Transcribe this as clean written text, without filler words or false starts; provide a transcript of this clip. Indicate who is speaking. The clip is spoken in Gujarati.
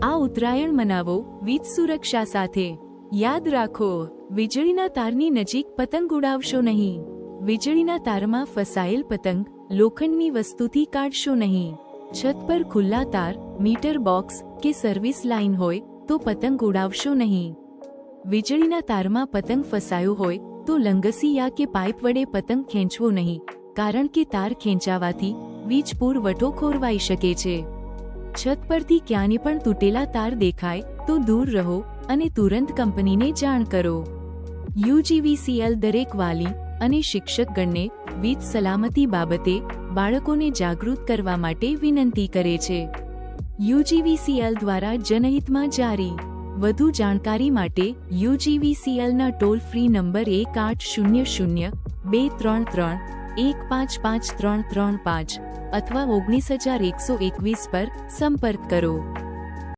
Speaker 1: આ ઉત્તરાયણ મનાવો વીજ સુરક્ષા સાથે। યાદ રાખો, વીજળીના તારની નજીક પતંગ ઉડાવશો નહીં। વીજળીના તારમાં ફસાયેલ પતંગ લોખંડની વસ્તુથી કાઢશો નહીં। છત પર ખુલ્લા તાર, મીટર બોક્સ કે સર્વિસ લાઇન હોય તો પતંગ ઉડાવશો નહીં। વીજળીના તારમાં પતંગ ફસાયો હોય તો લંગસી યા કે પાઇપ વડે પતંગ ખેંચવો નહીં, કારણ કે તાર ખેંચાવાથી વીજ પુરવઠો ખોરવાઈ શકે છે। છત પરથી ક્યાંય પણ તૂટેલા તાર દેખાય તો દૂર રહો અને તુરંત કંપનીને જાણ કરો। યુજીવીસીએલ દરેક વાલી અને શિક્ષકગણને વીજ સલામતી બાબતે બાળકોને જાગૃત કરવા માટે વિનંતી કરે છે। યુજીવીસીએલ દ્વારા જનહિતમાં જારી। વધુ જાણકારી માટે યુજીવીસીએલના ટોલ ફ્રી નંબર 1800-233-155335 અથવા 19121 પર સંપર્ક કરો।